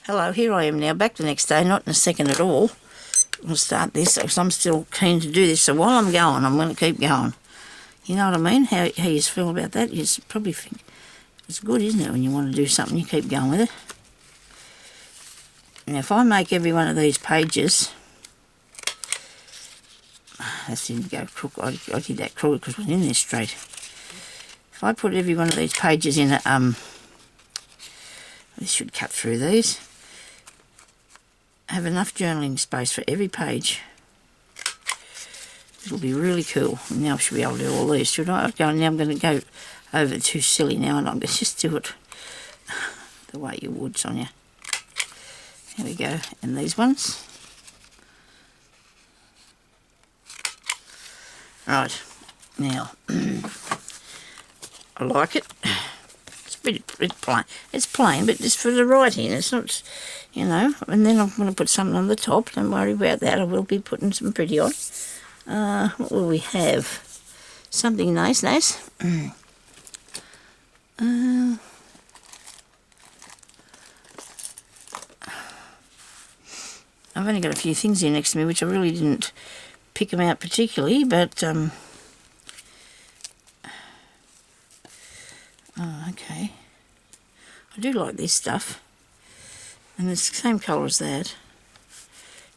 Hello, here I am now, back the next day, not in a second at all. We'll start this because I'm still keen to do this. So while I'm going, I'm going to keep going. You know what I mean? How you feel about that? You probably think it's good, isn't it, when you want to do something, you keep going with it. Now, if I make every one of these pages, that didn't go crook. I did that crooked because it was in there straight. If I put every one of these pages in a, this should cut through these. Have enough journaling space for every page. It'll be really cool. Now I should be able to do all these, should I? Now I'm going to go over too silly now, and I'm going to just do it the way you would, Sonia. There we go. And these ones. Right. Now, I like it. It's a bit plain. It's plain, but just for the writing. It's not, you know. And then I'm going to put something on the top. Don't worry about that. I will be putting some pretty on. What will we have? Something nice. I've only got a few things here next to me, which I really didn't pick them out particularly, but oh, okay. I do like this stuff, and it's the same colour as that.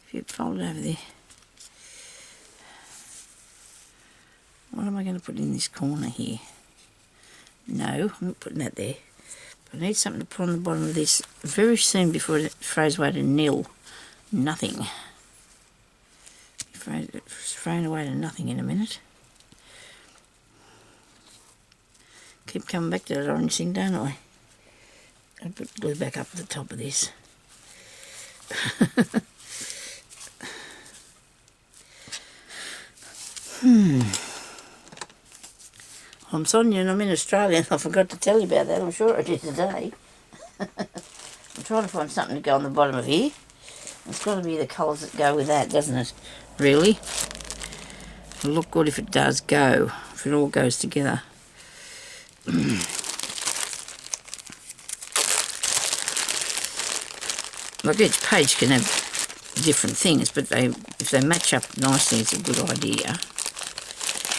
If you fold it over there. What am I going to put in this corner here? No, I'm not putting that there. But I need something to put on the bottom of this very soon before it throws away to nil. Nothing. It's thrown away to nothing in a minute. Keep coming back to that orange thing, don't I? I'll put glue back up at the top of this. I'm Sonia and I'm in Australia, and I forgot to tell you about that. I'm sure I did today. I'm trying to find something to go on the bottom of here. It's got to be the colours that go with that, doesn't it? Really? It'll look good if it does go, if it all goes together. Like each page can have different things, but if they match up nicely, it's a good idea.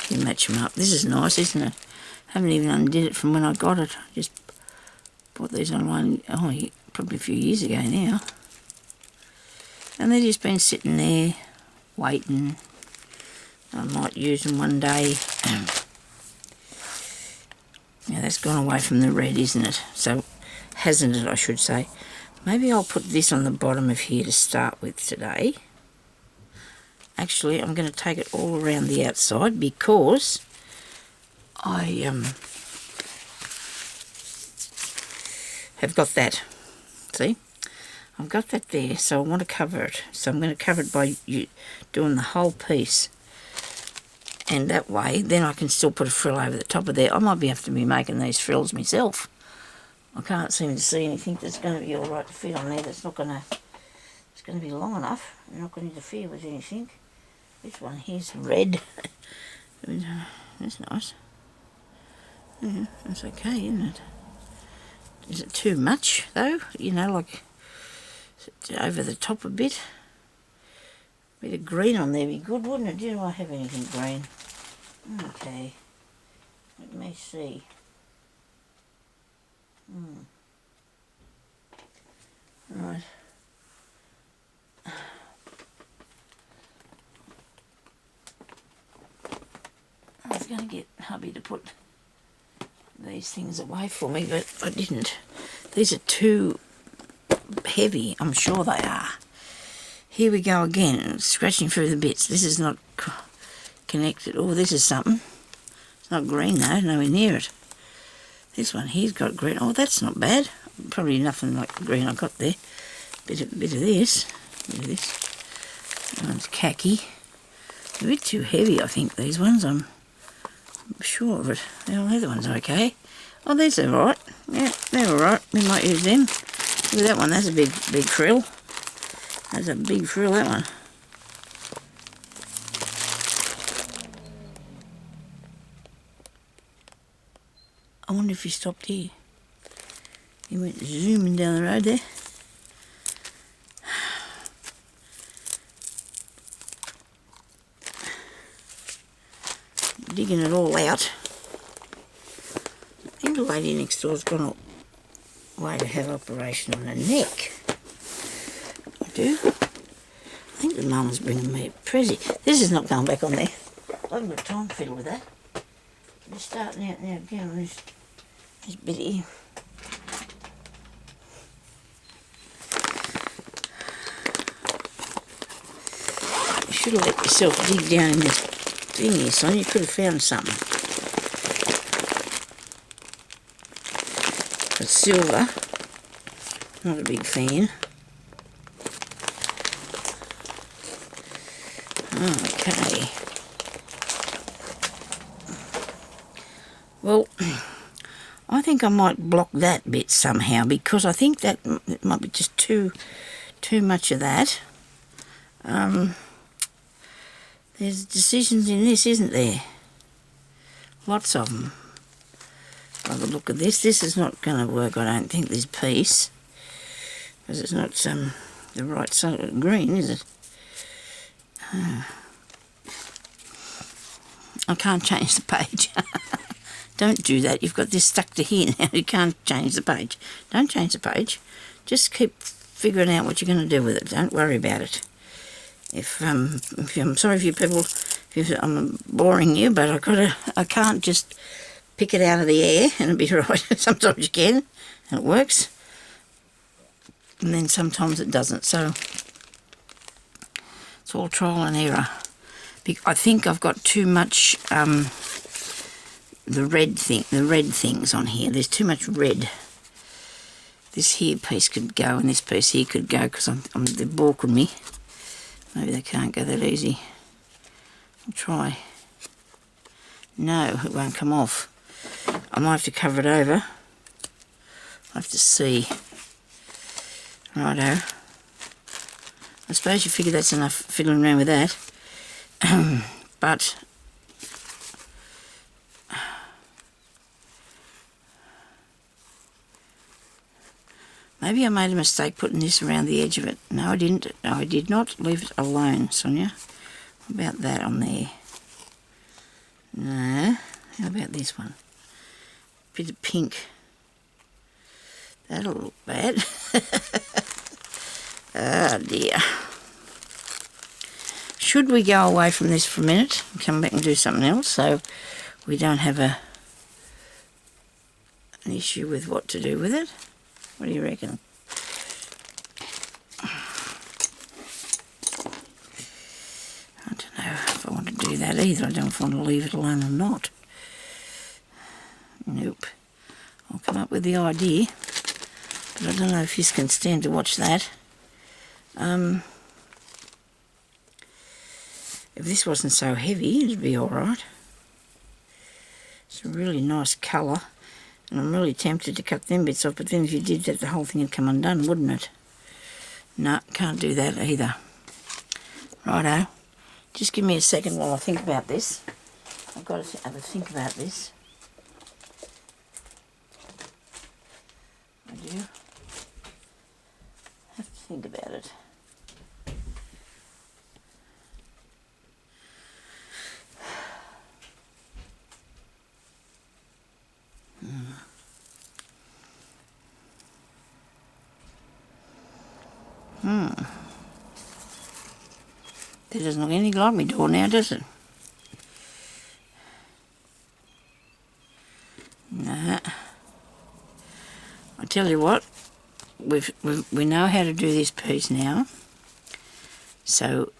You match them up. This is nice, isn't it? Haven't even undid it from when I got it. I just bought these online, probably a few years ago now. And they've just been sitting there, waiting. I might use them one day. Now that's gone away from the red, isn't it? So, hasn't it, I should say. Maybe I'll put this on the bottom of here to start with today. Actually, I'm going to take it all around the outside because I have got that. See? I've got that there, so I want to cover it. So I'm going to cover it by doing the whole piece. And that way, then I can still put a frill over the top of there. I might be have to be making these frills myself. I can't seem to see anything that's going to be all right to fit on there. That's not going to. It's going to be long enough. I'm not going to interfere with anything. This one here's red. That's nice. Yeah, that's okay, isn't it? Is it too much though? You know, like over the top a bit. A bit of green on there would be good, wouldn't it? Do I have anything green? Okay. Let me see. Right. I was going to get hubby to put these things away for me, but I didn't. These are too heavy, I'm sure they are. Here we go again, scratching through the bits. This is not connected. Oh, this is something. It's not green though, nowhere near it. This one here's got green. Oh, that's not bad. Probably nothing like the green I got there. Bit of this. That one's khaki. A bit too heavy, I think, these ones. I'm sure of it. The other one's okay. Oh, these are alright. Yeah, they're alright. We might use them. Look at that one. That's a big frill. That's a big frill, that one. I wonder if he stopped here. He went zooming down the road there. digging it all out. I think the lady next door's gone away to have operation on her neck. I do. I think the mum's bringing me a prezi. This is not going back on there. I haven't got time to fiddle with that. I'm just starting out now again on this bit here. You should have let yourself dig down in this thing here, son. You could have found something. But silver, not a big fan. Okay. Well, I think I might block that bit somehow, because I think that it might be just too much of that. There's decisions in this, isn't there? Lots of them. By the look of this is not going to work, I don't think, this piece. Because it's not the right side of green, is it? I can't change the page. Don't do that. You've got this stuck to here now. You can't change the page. Don't change the page. Just keep figuring out what you're going to do with it. Don't worry about it. If I'm sorry for you people, if I'm boring you, but I can't just pick it out of the air and it'll be right. Sometimes you can, and it works, and then sometimes it doesn't. So it's all trial and error. I think I've got too much the red things on here. There's too much red. This here piece could go, and this piece here could go, because they're balking me. Maybe they can't go that easy. I'll try. No, it won't come off. I might have to cover it over. I'll have to see. Righto. I suppose you figure that's enough fiddling around with that. But maybe I made a mistake putting this around the edge of it. No, I didn't. No, I did not. Leave it alone, Sonia. What about that on there? No. How about this one? Bit of pink. That'll look bad. Oh dear. Should we go away from this for a minute and come back and do something else, so we don't have an issue with what to do with it? What do you reckon? I don't know if I want to do that either. I don't know if I want to leave it alone or not. Nope. I'll come up with the idea, but I don't know if you can stand to watch that. If this wasn't so heavy, it'd be alright. It's a really nice colour, and I'm really tempted to cut them bits off, but then if you did that, the whole thing would come undone, wouldn't it? No, can't do that either. Righto. Just give me a second while I think about this. I've got to have a think about this. I do have to think about it. That doesn't look anything like my door now, does it? Nah. I tell you what, we know how to do this piece now. So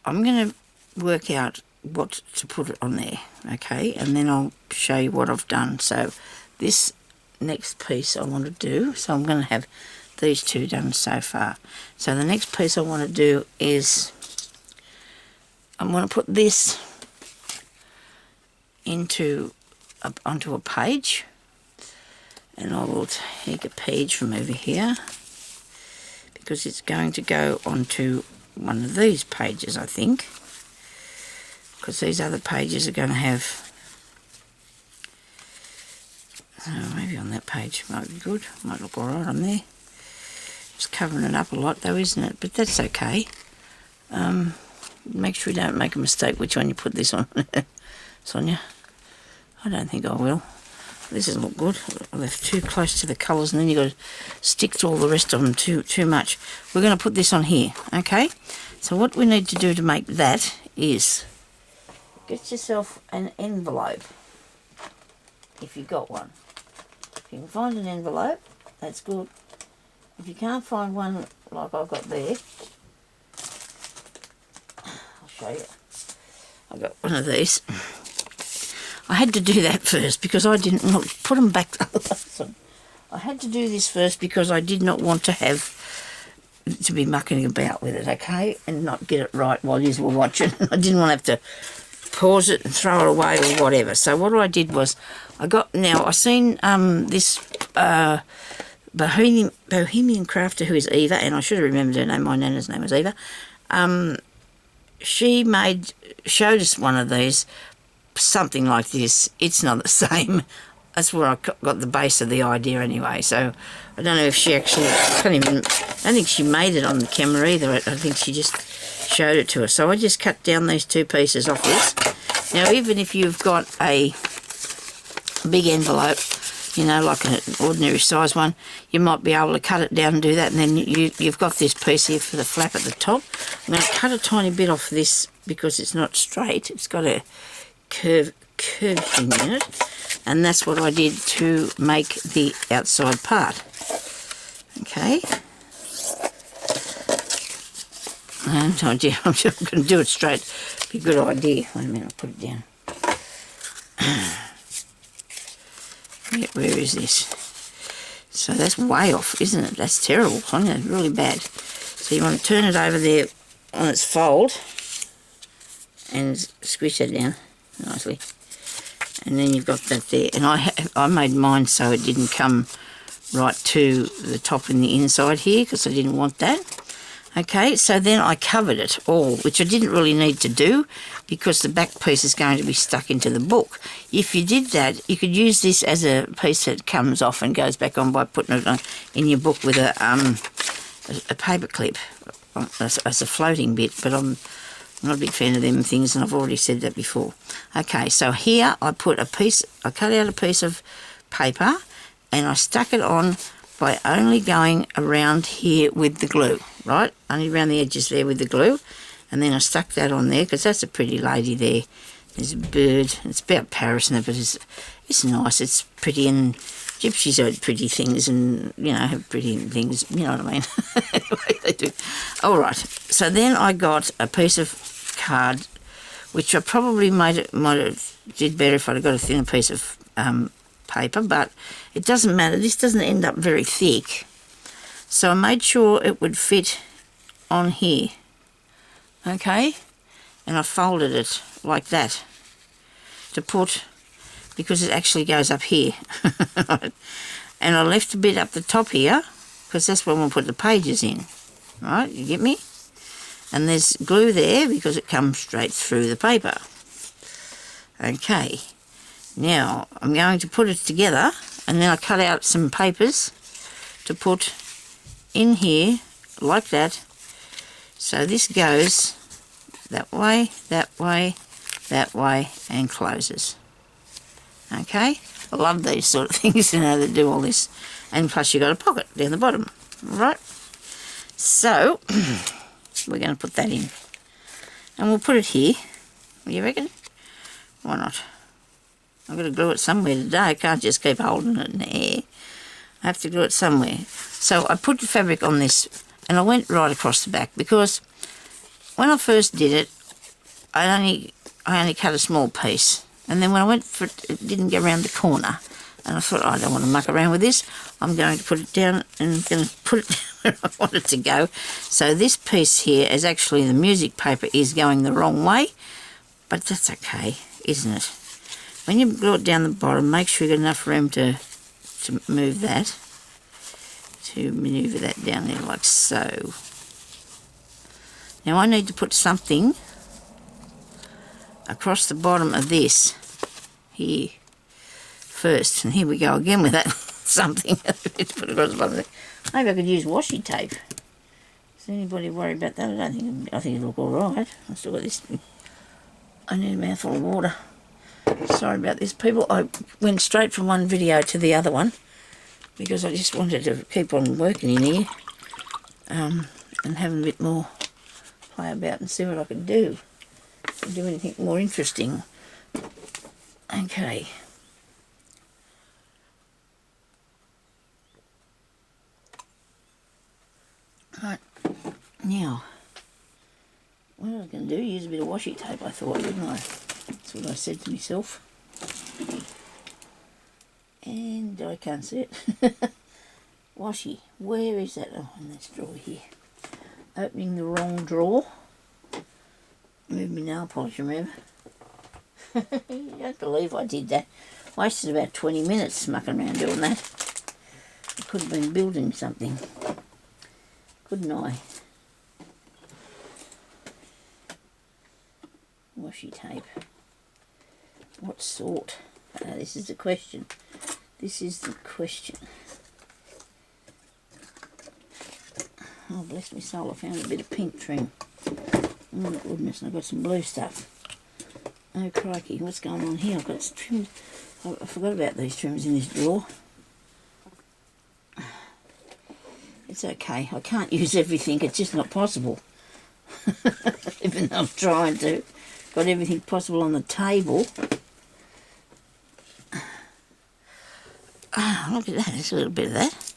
I'm going to work out what to put it on there, okay? And then I'll show you what I've done. So this next piece I want to do, so I'm going to have these two done so far. So the next piece I want to do is I'm going to put this onto a page, and I will take a page from over here because it's going to go onto one of these pages, I think, because these other pages are going to have, maybe on that page might be good, might look alright on there. It's covering it up a lot though, isn't it? But that's okay. Make sure you don't make a mistake which one you put this on. Sonya? I don't think I will. This doesn't look good. They're too close to the colours, and then you've got to stick to all the rest of them too much. We're going to put this on here, okay? So what we need to do to make that is get yourself an envelope, if you've got one. If you can find an envelope, that's good. If you can't find one like I've got there, I'll show you. I've got one of these. I had to do that first because I didn't put them back. I had to do this first because I did not want to have to be mucking about with it, okay, and not get it right while you were watching. I didn't want to have to pause it and throw it away or whatever. So what I did was I seen this Bohemian crafter who is Eva, and I should have remembered her name. My nana's name was Eva. She showed us one of these. Something like this. It's not the same. That's where I got the base of the idea anyway. So I don't know if she actually, I don't think she made it on the camera either. I think she just showed it to us. So I just cut down these two pieces off this. Now even if you've got a big envelope, you know, like an ordinary size one, you might be able to cut it down and do that, and then you've got this piece here for the flap at the top. I'm going to cut a tiny bit off this because it's not straight. It's got a curve thing in it, and that's what I did to make the outside part. Okay, and I'm just going to do it straight. Be a good idea. Wait a minute, I'll put it down. Yeah, where is this? So that's way off, isn't it? That's terrible, Sonya, really bad. So you want to turn it over there on its fold and squish it down nicely, and then you've got that there. And I made mine so it didn't come right to the top and the inside here because I didn't want that. Okay, so then I covered it all, which I didn't really need to do because the back piece is going to be stuck into the book. If you did that, you could use this as a piece that comes off and goes back on by putting it on in your book with a paper clip as a floating bit, but I'm not a big fan of them things, and I've already said that before. Okay, so here I cut out a piece of paper and I stuck it on by only going around here with the glue, right? Only around the edges there with the glue. And then I stuck that on there because that's a pretty lady there. There's a bird. It's about Paris in it, but it's nice. It's pretty, and gypsies are pretty things and, you know, have pretty things, you know what I mean? Anyway, they do. All right, so then I got a piece of card, which I probably might have did better if I'd have got a thinner piece of paper, but it doesn't matter. This doesn't end up very thick. So I made sure it would fit on here, okay? And I folded it like that to put, because it actually goes up here. And I left a bit up the top here because that's where we'll put the pages in, right? You get me? And there's glue there because it comes straight through the paper. Okay, now I'm going to put it together, and then I cut out some papers to put in here like that. So this goes that way, that way, that way, and closes. Okay, I love these sort of things, you know, that do all this. And plus you got a pocket down the bottom, right? So we're going to put that in, and we'll put it here. You reckon? Why not? I've got to glue it somewhere today. I can't just keep holding it in the air. I have to glue it somewhere. So I put the fabric on this, and I went right across the back because when I first did it, I only cut a small piece, and then when I went for it, it didn't go around the corner, and I thought, I don't want to muck around with this. I'm going to put it down, and I'm going to put it where I want it to go. So this piece here is actually, the music paper is going the wrong way, but that's okay, isn't it? When you glue it down the bottom, make sure you've got enough room to move that, to manoeuvre that down there like so. Now I need to put something across the bottom of this here first, and here we go again with that something to put across the bottom of it. Maybe I could use washi tape. Does anybody worry about that? I think it'll look all right. I still got this. I need a mouthful of water. Sorry about this, people. I went straight from one video to the other one because I just wanted to keep on working in here and have a bit more play about and see what I could do. Do anything more interesting. Okay. Right, now, what I was going to do, use a bit of washi tape, I thought, wouldn't I? That's what I said to myself. And I can't see it. Washi, where is that? Oh, in this drawer here. Opening the wrong drawer. Move my nail polish remover. You don't believe I did that. Wasted about 20 minutes mucking around doing that. I could have been building something. Couldn't I? Washi tape. What sort? This is the question. This is the question. Oh, bless me soul, I found a bit of pink trim. Oh, goodness, and I've got some blue stuff. Oh, crikey, what's going on here? I've got some trims. I forgot about these trims in this drawer. It's okay. I can't use everything. It's just not possible. Even though I'm trying to. Got everything possible on the table. Ah, look at that. There's a little bit of that.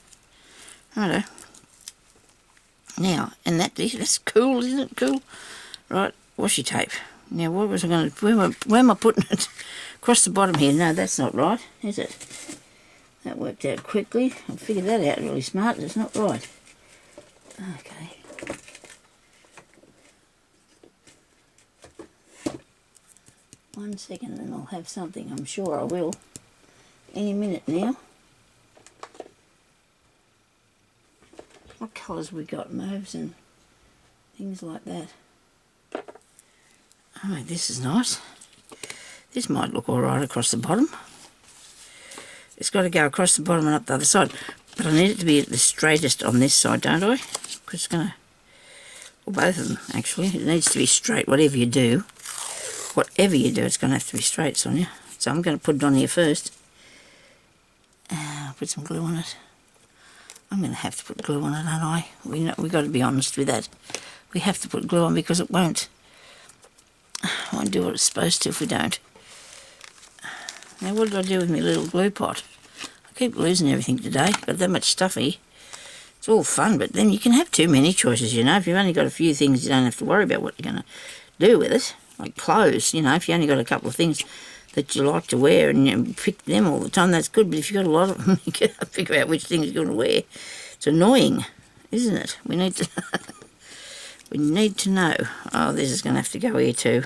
Righto. Now, and that's cool, isn't it? Cool. Right, washi tape. Now, what was I going to... Where am I putting it? Across the bottom here. No, that's not right, is it? That worked out quickly. I figured that out really smart. It's not right. Okay. One second and I'll have something. I'm sure I will. Any minute now. What colours we got? Mauves and things like that. Oh, this is nice. This might look alright across the bottom. It's got to go across the bottom and up the other side. But I need it to be the straightest on this side, don't I? Because it's going to... Well, both of them, actually. It needs to be straight, whatever you do. Whatever you do, it's going to have to be straight, Sonia. So I'm going to put it on here first. I'll put some glue on it. I'm going to have to put glue on it, aren't I? We've got to be honest with that. We have to put glue on because it won't do what it's supposed to if we don't. Now, what did I do with my little glue pot? I keep losing everything today. Got that much stuff here. It's all fun, but then you can have too many choices, you know. If you've only got a few things, you don't have to worry about what you're going to do with it. Like clothes, you know, if you only got a couple of things that you like to wear and you pick them all the time, that's good. But if you've got a lot of them, you got to figure out which things you're going to wear. It's annoying, isn't it? We need to... we need to know. Oh, this is going to have to go here too.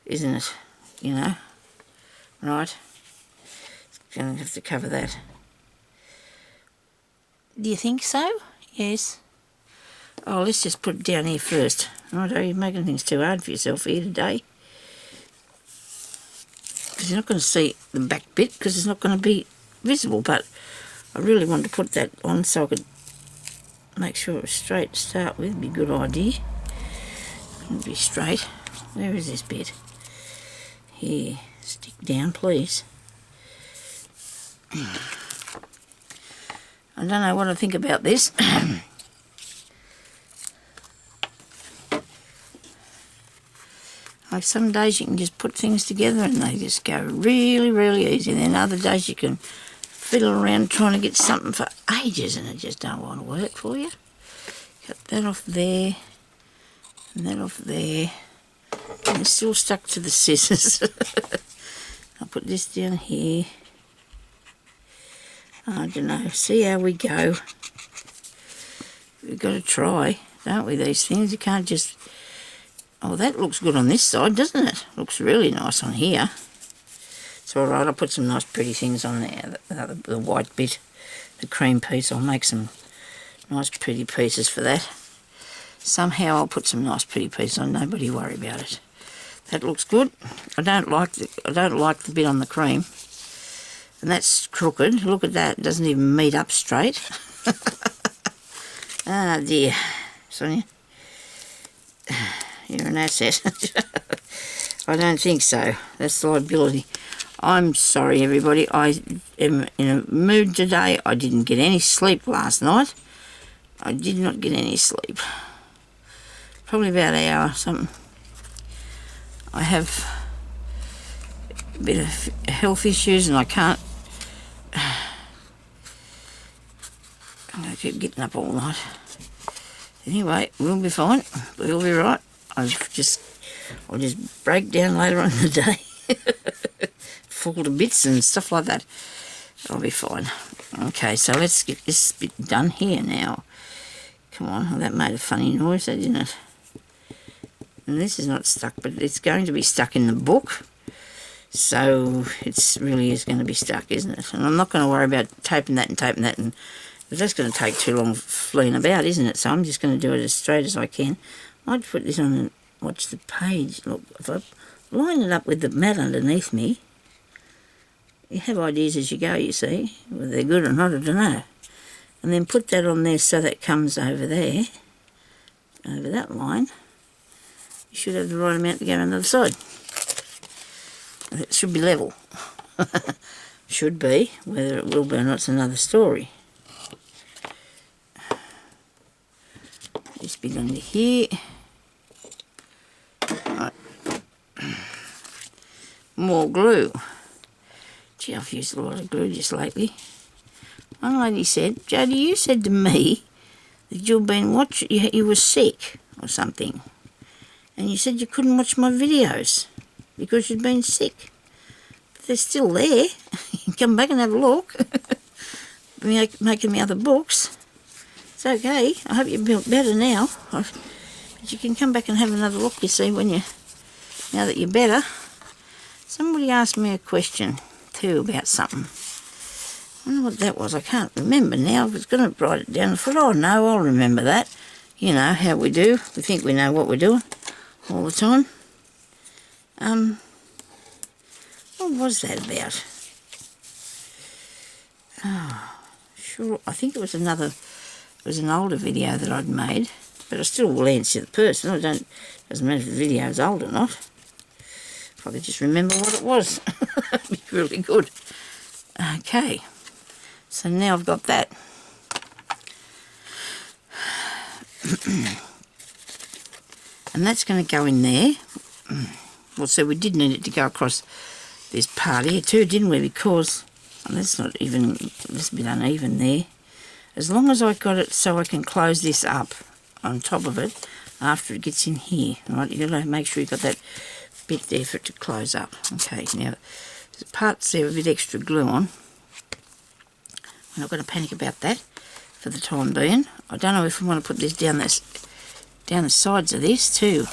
Isn't it? You know? Right? It's going to have to cover that. Do you think so? Yes. Oh, let's just put it down here first. Right, you're making things too hard for yourself here today. Because you're not going to see the back bit because it's not going to be visible. But I really wanted to put that on so I could make sure it was straight to start with. It'd be a good idea. It'd be straight. Where is this bit? Here. Stick down, please. I don't know what I think about this. Like some days you can just put things together and they just go really, really easy. And then other days you can fiddle around trying to get something for ages and it just don't want to work for you. Cut that off there and that off there. And it's still stuck to the scissors. I'll put this down here. I don't know. See how we go. We've got to try, don't we, these things? You can't just... Oh, that looks good on this side, doesn't it? Looks really nice on here. It's all right. I'll put some nice pretty things on there. The white bit, the cream piece. I'll make some nice pretty pieces for that. Somehow I'll put some nice pretty pieces on. Nobody worry about it. That looks good. I don't like the bit on the cream. And that's crooked. Look at that. It doesn't even meet up straight. Ah, dear. Sonia. You're an asset. I don't think so. That's the liability. I'm sorry, everybody. I am in a mood today. I didn't get any sleep last night. I did not get any sleep. Probably about an hour or something. I have a bit of health issues and I can't. I'm going to keep getting up all night. Anyway, we'll be fine. We'll be right. I'll just break down later on in the day. Fall to bits and stuff like that. I'll be fine. Okay, so let's get this bit done here now. Come on, oh, that made a funny noise, didn't it? And this is not stuck, but it's going to be stuck in the book. So it really is going to be stuck, isn't it? And I'm not going to worry about taping that, and but that's going to take too long fleeing about, isn't it? So I'm just going to do it as straight as I can. I'd put this on and watch the page. Look, if I line it up with the mat underneath me, you have ideas as you go, you see. Whether they're good or not, I don't know. And then put that on there so that comes over there, over that line. You should have the right amount to go on the other side. It should be level. Should be. Whether it will be or not, it's another story. This bit under here. Right. More glue. Gee, I've used a lot of glue just lately. One lady said, Jodie, you said to me that you've been watching, you were sick or something. And you said you couldn't watch my videos because you'd been sick. But they're still there. You can come back and have a look. Making me other books. It's okay. I hope you're better now. But you can come back and have another look, you see, now that you're better. Somebody asked me a question too about something. I wonder what that was. I can't remember now. I was going to write it down. I thought, oh no, I'll remember that. You know how we do. We think we know what we're doing all the time. What was that about? Oh, sure. I think it was an older video that I'd made, but I still will answer the person. Doesn't matter if the video is old or not. If I could just remember what it was, it'd be really good. Okay, so now I've got that. And that's going to go in there. Well, so we did need it to go across this part here too, didn't we? Because, and that's not even, this bit uneven there. As long as I got it so I can close this up on top of it after it gets in here. Right, you've got to make sure you've got that bit there for it to close up. Okay, now there's parts there with a bit extra glue on. I'm not going to panic about that for the time being. I don't know if I want to put this down the sides of this too.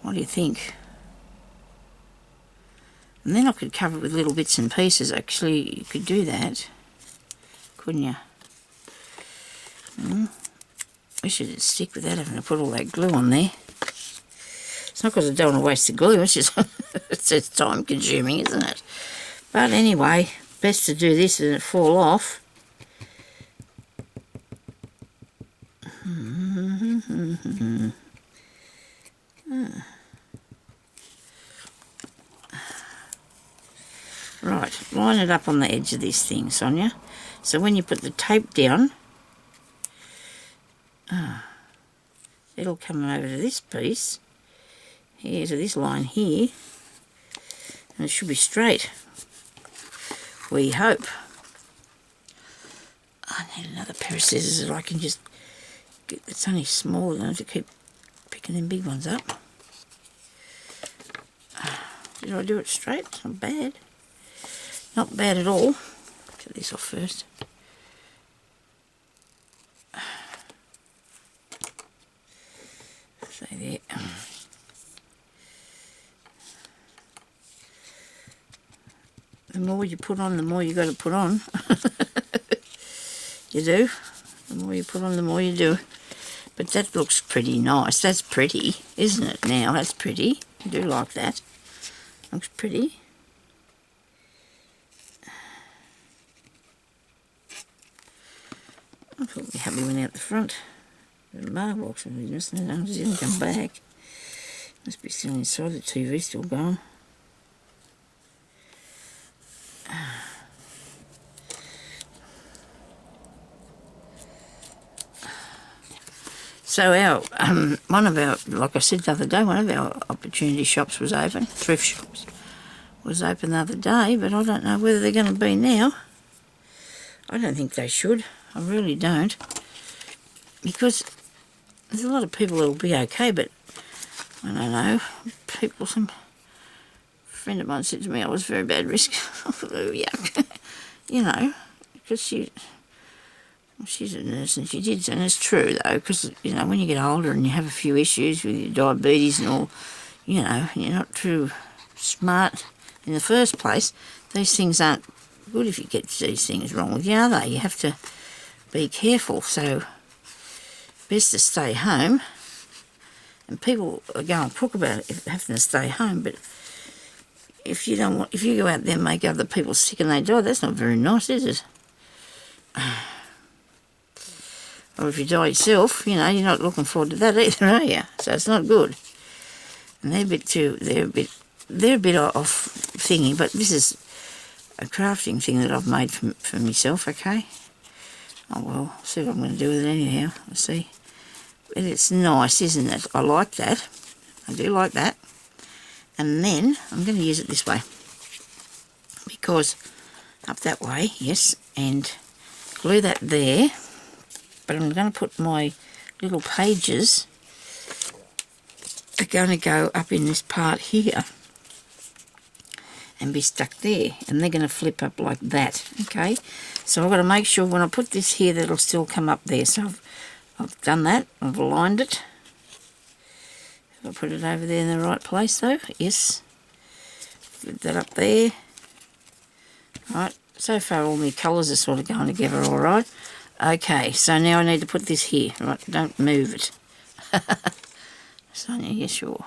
What do you think? And then I could cover it with little bits and pieces. Actually, you could do that, couldn't you? Wish it'd stick without having to put all that glue on there. It's not because I don't want to waste the glue, it's just it's just time consuming, isn't it? But anyway, best to do this than it fall off. Right, line it up on the edge of this thing, Sonia. So when you put the tape down, it'll come over to this piece, here to this line here, and it should be straight. We hope. I need another pair of scissors that I can just get. It's only small enough to keep picking them big ones up. Did I do it straight? It's not bad. Not bad at all. Get this off first. So there. The more you put on, the more you got to put on. You do. The more you put on, the more you do. But that looks pretty nice. That's pretty, isn't it? Now that's pretty. I do like that. Looks pretty. I thought the hubby went out the front. The mailbox was missing. It didn't come back. Must be still inside, the TV still going. So our one of our, like I said the other day, one of our opportunity shops was open, thrift shops was open the other day, but I don't know whether they're going to be now. I don't think they should. I really don't. Because there's a lot of people that'll be okay, but I don't know. Some friend of mine said to me I was very bad risk. Oh, yuck. You know, because she's a nurse and she did, and it's true though, because, you know, when you get older and you have a few issues with your diabetes and all, you know, you're not too smart in the first place, these things aren't good if you get these things wrong with you, are they? You have to be careful, so best to stay home. And people are going to talk about it, having to stay home, but if you go out there and make other people sick and they die, that's not very nice, is it? Or if you die yourself, you know, you're not looking forward to that either, are you? So it's not good. And they're a bit off thingy, but this is a crafting thing that I've made for myself, okay? Oh well, see what I'm going to do with it anyhow, I'll see. But it's nice, isn't it? I like that. I do like that. And then I'm going to use it this way. Because up that way, yes, and glue that there. But I'm going to put my little pages are going to go up in this part here and be stuck there, and they're going to flip up like that, okay? So I've got to make sure when I put this here that it'll still come up there. So I've done that, I've aligned it. Have I put it over there in the right place though? Yes. Flip that up there. Right, so far all my colours are sort of going together all right. Okay, so now I need to put this here. Right, don't move it. Sonya, yeah, sure.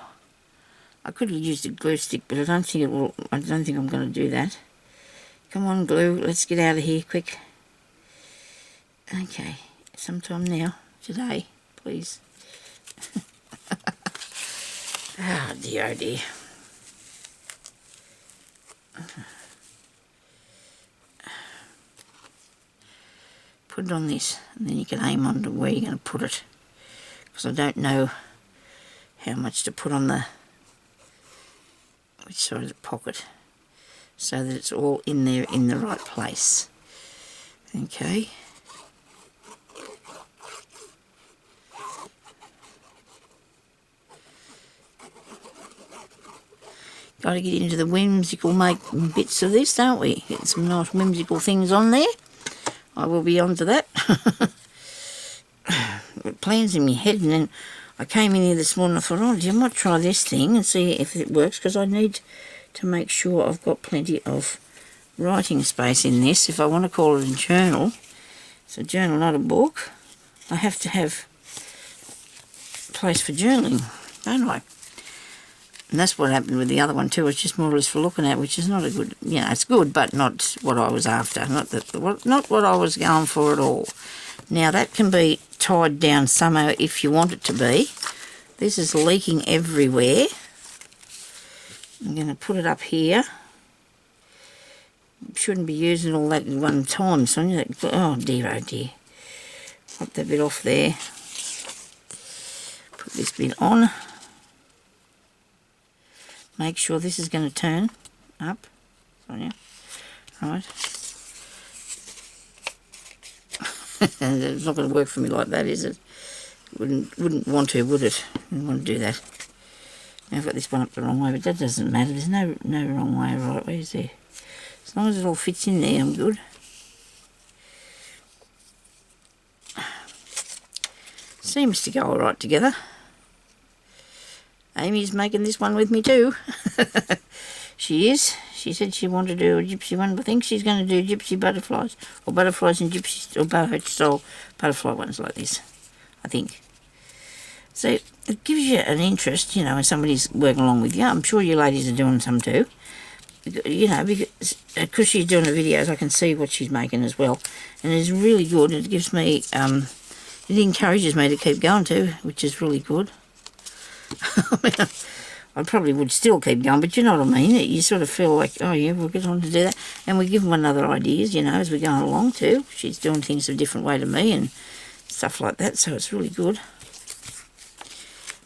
I could have used a glue stick, but I don't think it will. I don't think I'm going to do that. Come on, glue. Let's get out of here quick. Okay, sometime now, today, please. Oh dear, oh dear. Put it on this, and then you can aim on to where you're going to put it, because I don't know how much to put on which side of the pocket, so that it's all in there in the right place. Okay. Got to get into the whimsical bits of this, don't we? Get some nice whimsical things on there. I will be on to that. Got plans in my head, and then I came in here this morning and I thought, oh, I might try this thing and see if it works, because I need to make sure I've got plenty of writing space in this. If I want to call it a journal, it's a journal, not a book, I have to have place for journaling, don't I? And that's what happened with the other one too. It's just more or less for looking at, which is not a good, you know, it's good, but not what I was after, not what I was going for at all. Now that can be tied down somehow if you want it to be. This is leaking everywhere. I'm going to put it up here. Shouldn't be using all that at one time, Sonya. Oh dear, oh dear. Pop that bit off there. Put this bit on. Make sure this is going to turn up, Sonya. Right. It's not going to work for me like that, is it? Wouldn't want to, would it? Wouldn't want to do that. Now I've got this one up the wrong way, but that doesn't matter. There's no wrong way or right way, is there? As long as it all fits in there, I'm good. Seems to go all right together. Amy's making this one with me too. She is. She said she wanted to do a gypsy one, but I think she's going to do gypsy butterflies, or butterflies and gypsy, or boho style butterfly ones like this, I think. So it gives you an interest, you know, when somebody's working along with you. I'm sure you ladies are doing some too. You know, because she's doing the videos, I can see what she's making as well. And it's really good. It gives me, it encourages me to keep going too, which is really good. I probably would still keep going, but you know what I mean. You sort of feel like, oh yeah, we'll get on to do that. And we give one another ideas, you know, as we're going along too. She's doing things a different way to me and stuff like that, so it's really good.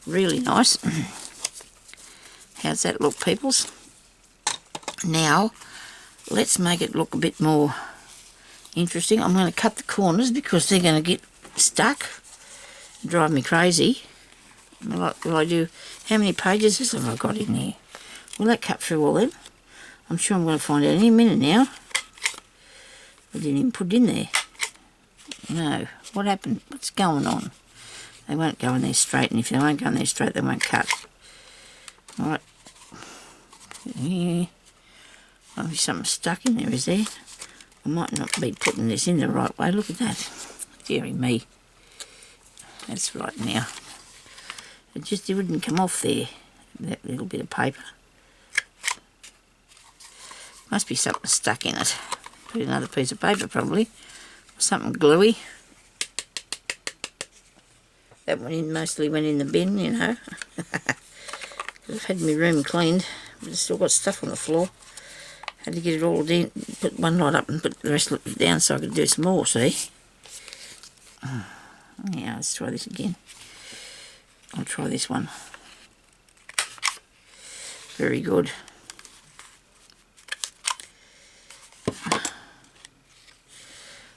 Really nice. How's that look, peoples? Now, let's make it look a bit more interesting. I'm going to cut the corners because they're going to get stuck. Drive me crazy. Will I do... How many pages have I got in there? Will that cut through all them? I'm sure I'm going to find out any minute now. I didn't even put it in there. No. What happened? What's going on? They won't go in there straight, and if they won't go in there straight, they won't cut. Alright. Yeah. Might be something stuck in there, is there? I might not be putting this in the right way. Look at that. Deary me. That's right now. It wouldn't come off there, that little bit of paper. Must be something stuck in it. Put another piece of paper probably. Or something gluey. That one mostly went in the bin, you know. I've had my room cleaned, but it's still got stuff on the floor. Had to get it all down, put one lot up and put the rest of it down so I could do some more, see? Yeah, let's try this again. I'll try this one. Very good.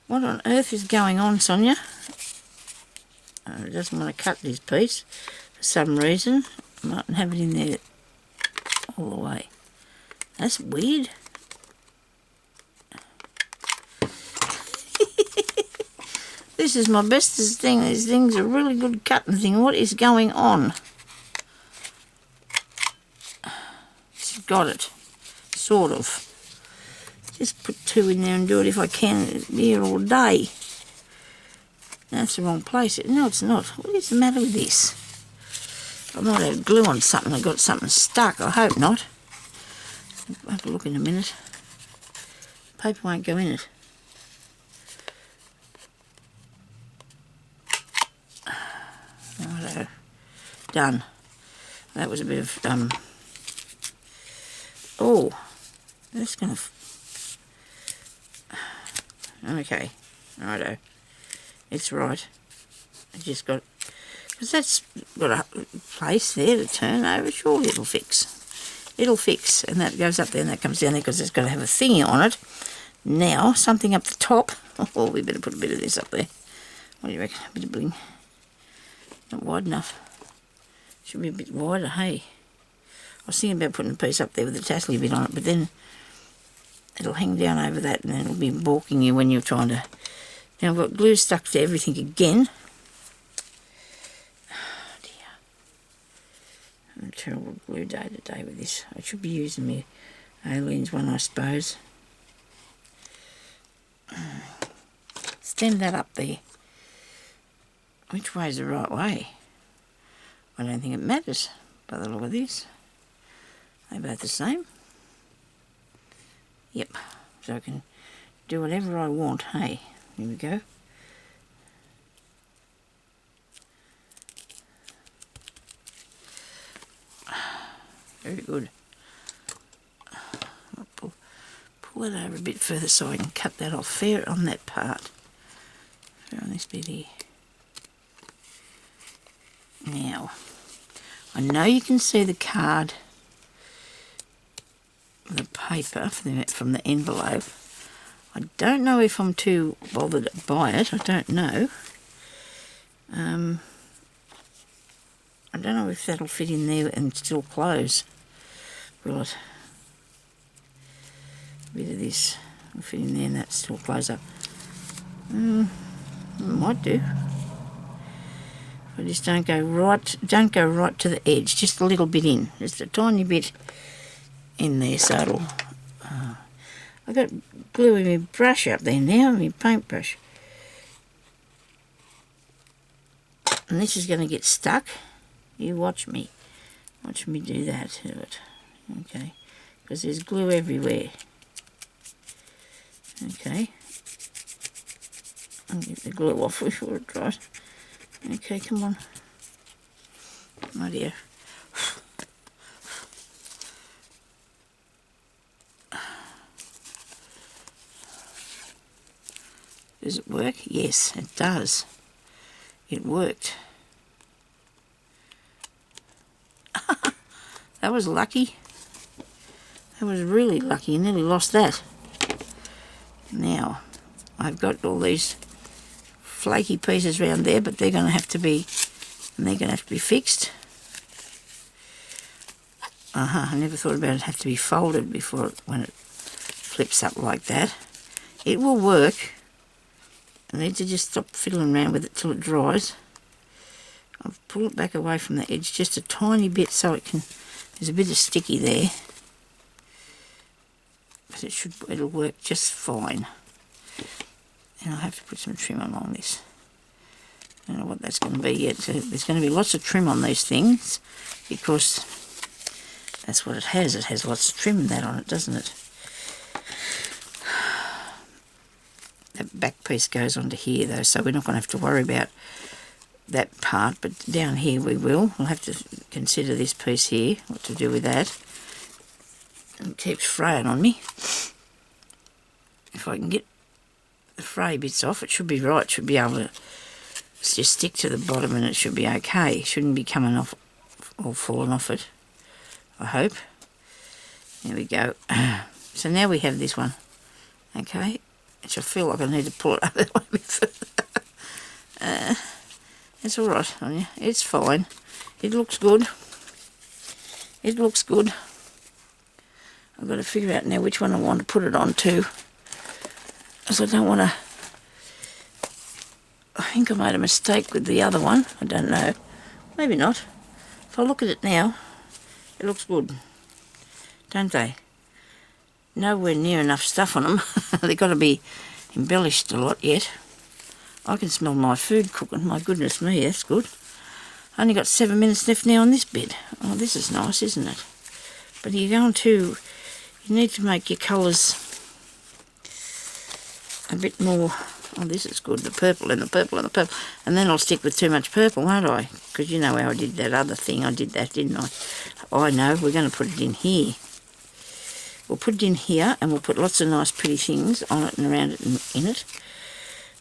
What on earth is going on, Sonya? It doesn't want to cut this piece for some reason. I mightn't have it in there all the way. That's weird. This is my bestest thing. These things are really good cutting thing. What is going on? She's got it. Sort of. Just put two in there and do it if I can here all day. That's the wrong place. No, it's not. What is the matter with this? I might have glue on something. I got something stuck. I hope not. I'll have a look in a minute. Paper won't go in it. Righto. Done. That was a bit of oh, that's gonna okay. Righto. It's right. I just got, because that's got a place there to turn over. Surely it'll fix. It'll fix, and that goes up there and that comes down there because it's got to have a thingy on it. Now something up the top. Oh, we better put a bit of this up there. What do you reckon? A bit of bling. Not wide enough. Should be a bit wider, hey. I was thinking about putting a piece up there with a tassely bit on it, but then it'll hang down over that and then it'll be balking you when you're trying to... Now I've got glue stuck to everything again. Oh dear. I'm a terrible glue day today with this. I should be using my Aliens one, I suppose. Stand that up there. Which way is the right way? I don't think it matters by the look of this. They're both the same. Yep. So I can do whatever I want, hey. Here we go. Very good. I'll pull it over a bit further so I can cut that off fair on that part. Fair on this bit here. Now, I know you can see the card, the paper from the envelope. I don't know if I'm too bothered by it. I don't know. I don't know if that'll fit in there and still close. Will it? A bit of this will fit in there and that still close up. It might do. I just don't go right to the edge, just a little bit in, just a tiny bit in there, so it'll... I've got glue in my brush up there now, my paintbrush. And this is going to get stuck. You watch me. Watch me do that to it. Okay. Because there's glue everywhere. Okay. I'll get the glue off before it dries. Okay, come on. Oh dear. Does it work? Yes, it does. It worked. That was lucky. That was really lucky. I nearly lost that. Now, I've got all these flaky pieces around there, but they're going to have to be, fixed. I never thought about it have to be folded before when it flips up like that. It will work. I need to just stop fiddling around with it till it dries. I'll pull it back away from the edge just a tiny bit so it can, there's a bit of sticky there. But it'll work just fine. And I'll have to put some trim on this. I don't know what that's going to be yet. So there's going to be lots of trim on these things because that's what it has. It has lots of trim and that on it, doesn't it? That back piece goes onto here though, so we're not going to have to worry about that part, but down here we will. We'll have to consider this piece here, what to do with that. It keeps fraying on me. If I can get the fray bits off, it should be right. It should be able to just stick to the bottom and it should be okay. It shouldn't be coming off or falling off it, I hope. There we go. So now we have this one, okay, which I feel like I need to pull it up that way a bit further. It's alright, Sonya. It's fine. It looks good. It looks good. I've got to figure out now which one I want to put it on to. Because I don't want to... I think I made a mistake with the other one. I don't know. Maybe not. If I look at it now, it looks good. Don't they? Nowhere near enough stuff on them. They've got to be embellished a lot yet. I can smell my food cooking. My goodness me, that's good. I only got 7 minutes left now on this bit. Oh, this is nice, isn't it? But you're going to... You need to make your colours a bit more... Oh, this is good. The purple and the purple and the purple. And then I'll stick with too much purple, won't I? Because you know how I did that other thing. I did that, didn't I? Oh, I know. We're going to put it in here. We'll put it in here and we'll put lots of nice pretty things on it and around it and in it.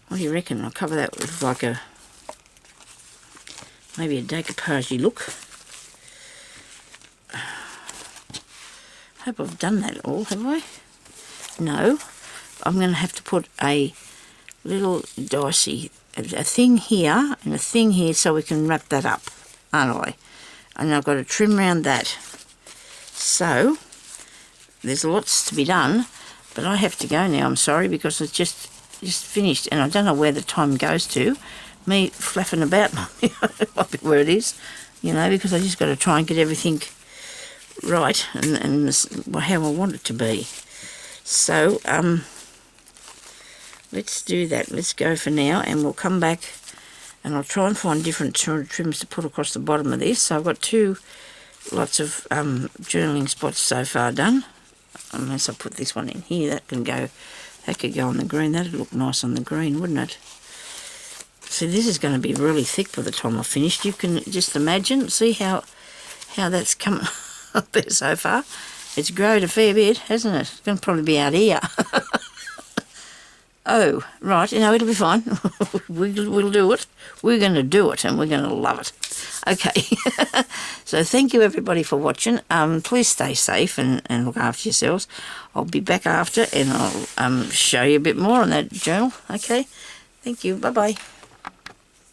What do you reckon? I'll cover that with like a... maybe a decoupage look. I hope I've done that all, have I? No. I'm going to have to put a little dicey, a thing here and a thing here so we can wrap that up, aren't I? And I've got to trim around that. So, there's lots to be done, but I have to go now, I'm sorry, because it's just finished and I don't know where the time goes to. Me flapping about might be where it is, you know, because I just got to try and get everything right and how I want it to be. So, let's do that. Let's go for now and we'll come back and I'll try and find different trims to put across the bottom of this. So I've got lots of journaling spots so far done. Unless I put this one in here, that could go on the green. That'd look nice on the green, wouldn't it? See, this is going to be really thick by the time I've finished. You can just imagine, see how that's come up there so far. It's grown a fair bit, hasn't it? It's going to probably be out here. Oh, right, you know, it'll be fine. We'll do it. We're going to do it and we're going to love it. Okay. So thank you everybody for watching. Please stay safe and look after yourselves. I'll be back after and I'll show you a bit more on that journal. Okay. Thank you. Bye-bye.